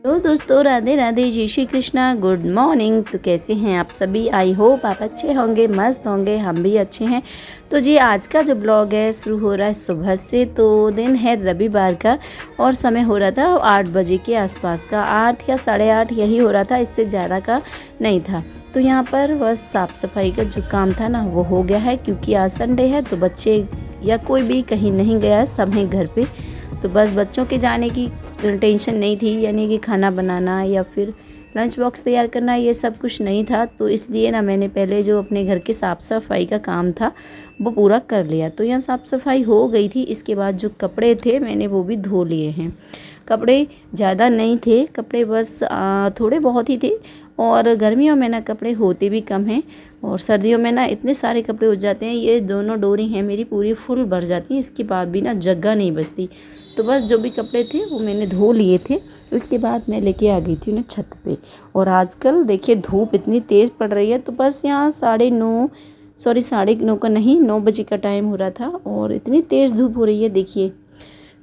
Hello दोस्तों, राधे राधे, जय Shri Krishna, good morning. तो कैसे हैं आप सभी? आई होप आप अच्छे होंगे, मस्त होंगे, हम भी अच्छे हैं। तो जी आज का जो ब्लॉग है शुरू हो रहा है सुबह से। तो दिन है रविवार का और समय हो रहा था 8 बजे के आसपास का, 8 या 8:30 यही हो रहा था, इससे ज़्यादा का नहीं था। तो यहाँ पर बस साफ़ सफाई का जो काम था ना वो हो गया है, क्योंकि आज संडे है तो बच्चे या कोई भी कहीं नहीं गया, सब हैं घर पे। तो बस बच्चों के जाने की टेंशन नहीं थी, यानी कि खाना बनाना या फिर लंच बॉक्स तैयार करना, ये सब कुछ नहीं था। तो इसलिए ना मैंने पहले जो अपने घर के साफ़ सफाई का काम था वो पूरा कर लिया। तो यहाँ साफ़ सफाई हो गई थी। इसके बाद जो कपड़े थे मैंने वो भी धो लिए हैं। कपड़े ज़्यादा नहीं थे, कपड़े बस थोड़े बहुत ही थे। और गर्मियों में ना कपड़े होते भी कम हैं और सर्दियों में ना इतने सारे कपड़े हो जाते हैं। ये दोनों डोरी हैं मेरी पूरी फुल भर जाती हैं, इसके बाद भी ना जगह नहीं बचती। तो बस जो भी कपड़े थे वो मैंने धो लिए थे। इसके बाद मैं लेके आ गई थी उन्हें छत पे। और आजकल देखिए धूप इतनी तेज़ पड़ रही है, तो बस यहाँ 9:30 सॉरी 9:30 का नहीं, 9 बजे का टाइम हो रहा था और इतनी तेज़ धूप हो रही है देखिए।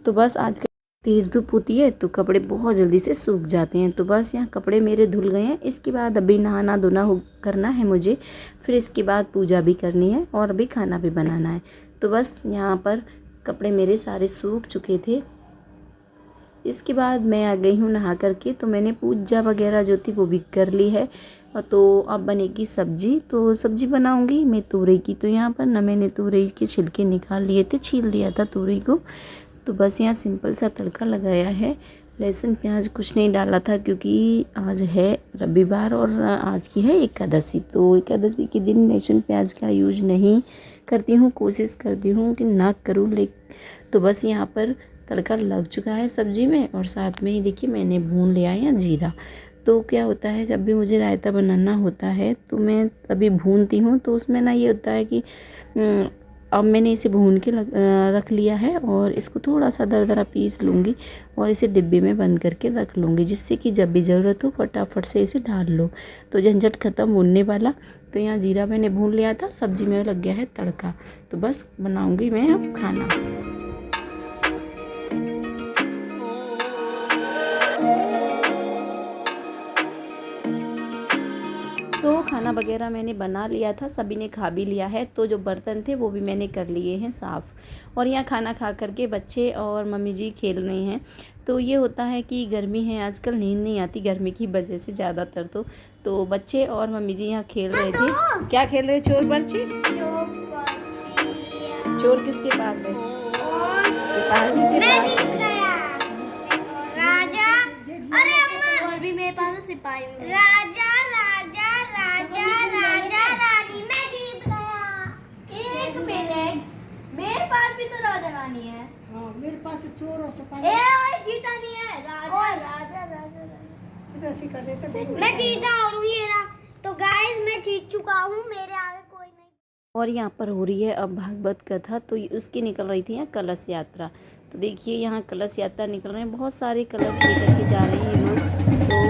तो बस आजकल तेज़ धूप होती है तो कपड़े बहुत जल्दी से सूख जाते हैं। तो बस यहाँ कपड़े मेरे धुल गए हैं। इसके बाद अभी नहाना धोना हो करना है मुझे, फिर इसके बाद पूजा भी करनी है और अभी खाना भी बनाना है। तो बस यहाँ पर कपड़े मेरे सारे सूख चुके थे। इसके बाद मैं आ गई हूँ नहा करके। तो मैंने पूजा वगैरह जो थी वो भी कर ली है। और तो अब बनेगी सब्जी। तो सब्जी बनाऊंगी मैं तुरई की। तो यहाँ पर ना मैंने तुरई के छिलके निकाल लिए थे, छील लिया था तुरई को। तो बस यहाँ सिंपल सा तड़का लगाया है, लहसुन प्याज कुछ नहीं डाला था, क्योंकि आज है रविवार और आज की है एकादशी। तो एकादशी के दिन लहसुन प्याज का यूज नहीं करती हूँ, कोशिश करती हूँ कि ना करूँ। तो बस यहाँ पर तड़का लग चुका है सब्जी में और साथ में ही देखिए मैंने भून लिया है जीरा। तो क्या होता है, जब भी मुझे रायता बनाना होता है तो मैं तभी भूनती हूँ। तो उसमें ना ये होता है कि अब मैंने इसे भून के रख लिया है और इसको थोड़ा सा दरदरा पीस लूँगी और इसे डिब्बे में बंद करके रख लूँगी, जिससे कि जब भी ज़रूरत हो फटाफट से इसे डाल लो। तो झंझट ख़त्म भूनने वाला। तो यहाँ जीरा मैंने भून लिया था, सब्जी में लग गया है तड़का। तो बस बनाऊँगी मैं अब खाना। तो खाना वगैरह मैंने बना लिया था, सभी ने खा भी लिया है। तो जो बर्तन थे वो भी मैंने कर लिए हैं साफ़। और यहाँ खाना खा करके बच्चे और मम्मी जी खेल रहे हैं। तो ये होता है कि गर्मी है आजकल, नींद नहीं आती गर्मी की वजह से ज़्यादातर। तो बच्चे और मम्मी जी यहाँ खेल रहे थे। क्या खेल रहे? चोर बर्ची। चोर किसके पास है? सिपाही के पास है। राजा। अरे अम्मा और भी मेरे पास सिपाही राजा राजा राजा राजा रानी। मैं जीत गया। एक मिनट, मेरे पास भी तो राजा रानी है। हाँ, मेरे पास चोर और सिपाही। ओए जीता नहीं है। राजा राजा राजा ऐसे कर देते। मैं जीता और ये रहा। तो गाइस मैं जीत चुका हूँ, मेरे आगे कोई नहीं। और यहाँ पर हो रही है अब भागवत कथा। तो उसकी निकल रही थी यहाँ कलश यात्रा। तो देखिए यहाँ कलश यात्रा निकल रहे हैं, बहुत सारे कलश लेकर के जा रहे हैं ये लोग। तो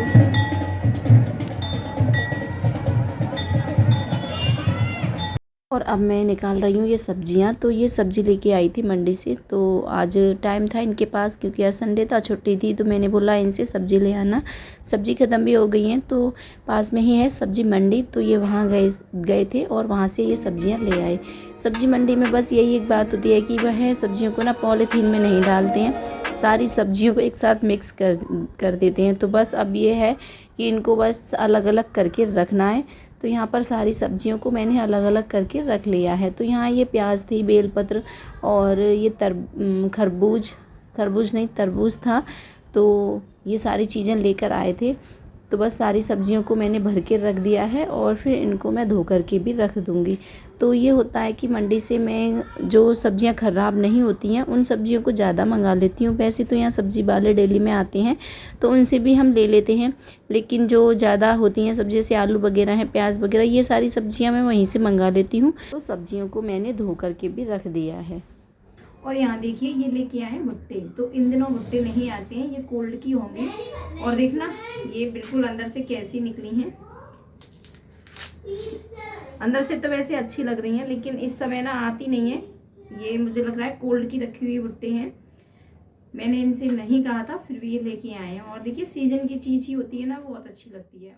और अब मैं निकाल रही हूँ ये सब्जियाँ। तो ये सब्ज़ी लेके आई थी मंडी से। तो आज टाइम था इनके पास, क्योंकि आज संडे था, छुट्टी थी। तो मैंने बोला इनसे सब्ज़ी ले आना। सब्ज़ी ख़त्म भी हो गई हैं। तो पास में ही है सब्ज़ी मंडी, तो ये वहाँ गए थे और वहाँ से ये सब्ज़ियाँ ले आए। सब्ज़ी मंडी में बस यही एक बात होती है कि वह सब्ज़ियों को ना पॉलीथीन में नहीं डालते हैं, सारी सब्ज़ियों को एक साथ मिक्स कर देते हैं। तो बस अब ये है कि इनको बस अलग अलग करके रखना है। तो यहाँ पर सारी सब्जियों को मैंने अलग अलग करके रख लिया है। तो यहाँ ये प्याज थी, बेलपत्र और ये खरबूज नहीं तरबूज था। तो ये सारी चीज़ें लेकर आए थे। तो बस सारी सब्जियों को मैंने भर के रख दिया है और फिर इनको मैं धो करके भी रख दूँगी। तो ये होता है कि मंडी से मैं जो सब्जियां ख़राब नहीं होती हैं उन सब्जियों को ज़्यादा मंगा लेती हूँ। वैसे तो यहाँ सब्ज़ी वाले डेली में आते हैं तो उनसे भी हम ले लेते हैं, लेकिन जो ज़्यादा होती हैं सब्ज़ी जैसे आलू वगैरह हैं, प्याज वगैरह, ये सारी सब्जियां मैं वहीं से मंगा लेती हूँ। तो सब्जियों को मैंने धो करके भी रख दिया है। और यहाँ देखिए ये लेके आए भुट्टे। तो इन दिनों भुट्टे नहीं आते हैं, ये कोल्ड की होंगी। और देखना ये बिल्कुल अंदर से कैसी निकली हैं। अंदर से तो वैसे अच्छी लग रही हैं, लेकिन इस समय ना आती नहीं है। ये मुझे लग रहा है कोल्ड की रखी हुई भुट्टे हैं। मैंने इनसे नहीं कहा था, फिर भी ये लेके आए हैं। और देखिए सीजन की चीज़ ही होती है ना, वो बहुत अच्छी लगती है।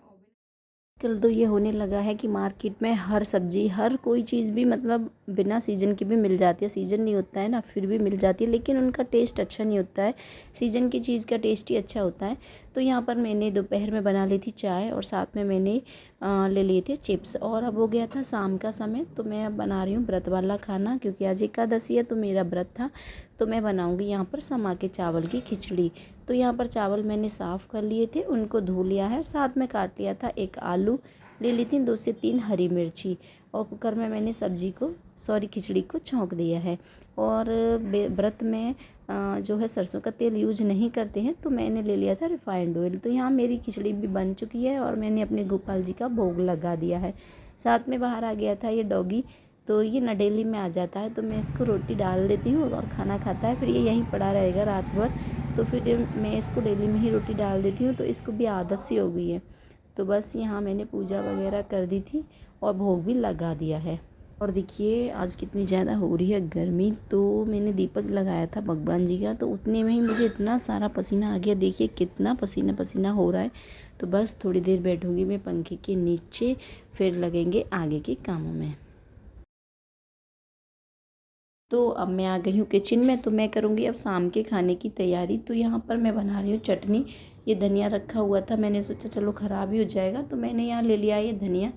आजकल तो ये होने लगा है कि मार्केट में हर सब्जी, हर कोई चीज़ भी मतलब बिना सीज़न की भी मिल जाती है। सीज़न नहीं होता है ना, फिर भी मिल जाती है, लेकिन उनका टेस्ट अच्छा नहीं होता है। सीज़न की चीज़ का टेस्ट ही अच्छा होता है। तो यहाँ पर मैंने दोपहर में बना ली थी चाय और साथ में मैंने ले लिए थे चिप्स। और अब हो गया था शाम का समय, तो मैं अब बना रही हूँ व्रत वाला खाना, क्योंकि आज एकादशी है तो मेरा व्रत था। तो मैं बनाऊँगी यहाँ पर समा के चावल की खिचड़ी। तो यहाँ पर चावल मैंने साफ़ कर लिए थे, उनको धो लिया है, साथ में काट लिया था एक आलू, ले ली थी 2 से 3 हरी मिर्ची, और कुकर में मैंने खिचड़ी को छौंक दिया है। और व्रत में जो है सरसों का तेल यूज नहीं करते हैं, तो मैंने ले लिया था रिफाइंड ऑयल। तो यहाँ मेरी खिचड़ी भी बन चुकी है और मैंने अपने गोपाल जी का भोग लगा दिया है। साथ में बाहर आ गया था ये डॉगी, तो ये नडेली में आ जाता है, तो मैं इसको रोटी डाल देती हूँ और खाना खाता है, फिर ये यहीं पड़ा रहेगा रात भर। तो फिर मैं इसको डेली में ही रोटी डाल देती हूँ, तो इसको भी आदत सी हो गई है। तो बस यहाँ मैंने पूजा वगैरह कर दी थी और भोग भी लगा दिया है। और देखिए आज कितनी ज़्यादा हो रही है गर्मी, तो मैंने दीपक लगाया था भगवान जी का, तो उतने में ही मुझे इतना सारा पसीना आ गया। देखिए कितना पसीना पसीना हो रहा है। तो बस थोड़ी देर बैठूँगी मैं पंखे के नीचे, फिर लगेंगे आगे के कामों में। तो अब मैं आ गई हूँ किचन में, तो मैं करूँगी अब शाम के खाने की तैयारी। तो यहाँ पर मैं बना रही हूँ चटनी। ये धनिया रखा हुआ था, मैंने सोचा चलो ख़राब ही हो जाएगा, तो मैंने यहाँ ले लिया ये धनिया,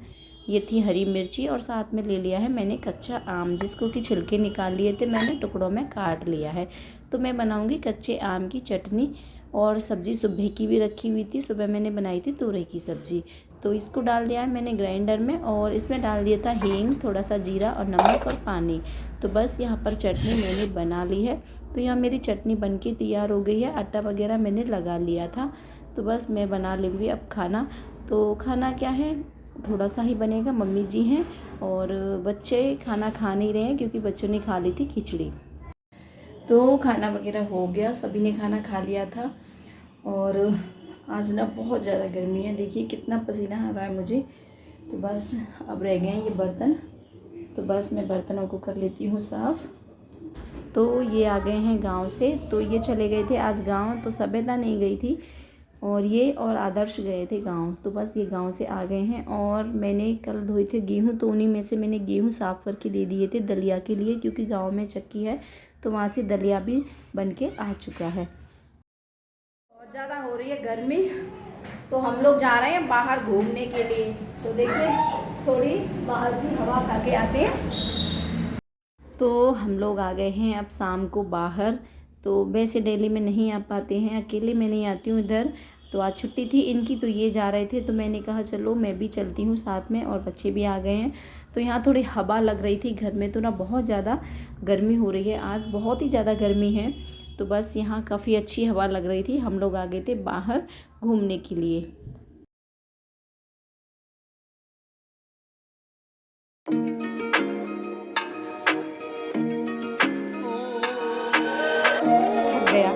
ये थी हरी मिर्ची, और साथ में ले लिया है मैंने कच्चा आम, जिसको कि छिलके निकाल लिए थे, मैंने टुकड़ों में काट लिया है। तो मैं बनाऊँगी कच्चे आम की चटनी। और सब्ज़ी सुबह की भी रखी हुई थी, सुबह मैंने बनाई थी तोरई की सब्ज़ी। तो इसको डाल दिया है मैंने ग्राइंडर में, और इसमें डाल दिया था हींग, थोड़ा सा जीरा और नमक और पानी। तो बस यहाँ पर चटनी मैंने बना ली है। तो यहाँ मेरी चटनी बनके तैयार हो गई है, आटा वगैरह मैंने लगा लिया था। तो बस मैं बना लूँगी अब खाना। तो खाना क्या है, थोड़ा सा ही बनेगा, मम्मी जी हैं और बच्चे खाना खा नहीं रहे हैं, क्योंकि बच्चों ने खा ली थी खिचड़ी। तो खाना वगैरह हो गया, सभी ने खाना खा लिया था। और आज ना बहुत ज़्यादा गर्मी है, देखिए कितना पसीना आ रहा है मुझे। तो बस अब रह गए हैं ये बर्तन, तो बस मैं बर्तनों को कर लेती हूँ साफ़। तो ये आ गए हैं गांव से, तो ये चले गए थे आज गांव, तो सभ्यता नहीं गई थी, और ये और आदर्श गए थे गांव। तो बस ये गांव से आ गए हैं। और मैंने कल धोए थे गेहूँ, तो उन्हीं में से मैंने गेहूँ साफ़ करके दे दिए थे दलिया के लिए, क्योंकि गांव में चक्की है, तो वहाँ से दलिया भी बन के आ चुका है। बहुत ज़्यादा हो रही है गर्मी, तो हम लोग जा रहे हैं बाहर घूमने के लिए। तो देखिए थोड़ी बाहर की हवा खा के आते हैं। तो हम लोग आ गए हैं अब शाम को बाहर। तो वैसे डेली में नहीं आ पाते हैं, अकेले मैं नहीं आती हूँ इधर। तो आज छुट्टी थी इनकी, तो ये जा रहे थे, तो मैंने कहा चलो मैं भी चलती हूँ साथ में, और बच्चे भी आ गए हैं। तो यहाँ थोड़ी हवा लग रही थी, घर में तो ना बहुत ज़्यादा गर्मी हो रही है, आज बहुत ही ज़्यादा गर्मी है। तो बस यहाँ काफ़ी अच्छी हवा लग रही थी, हम लोग आ गए थे बाहर घूमने के लिए। गया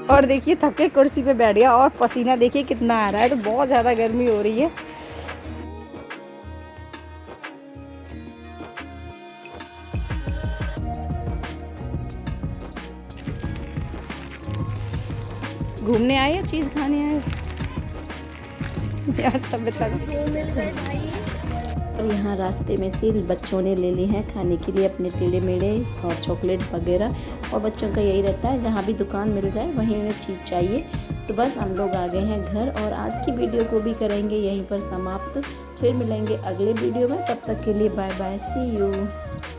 और देखिए थके कुर्सी पे बैठ गया, और पसीना देखिए कितना आ रहा है, तो बहुत ज़्यादा गर्मी हो रही है। घूमने आए या चीज़ खाने आए यार, सब बता। और यहाँ रास्ते में से बच्चों ने ले लिए हैं खाने के लिए अपने टेढ़े मेढ़े और चॉकलेट वगैरह, और बच्चों का यही रहता है जहाँ भी दुकान मिल जाए वहीं उन्हें चीज़ चाहिए। तो बस हम लोग आ गए हैं घर, और आज की वीडियो को भी करेंगे यहीं पर समाप्त। फिर मिलेंगे अगले वीडियो में, तब तक के लिए बाय बाय, सी यू।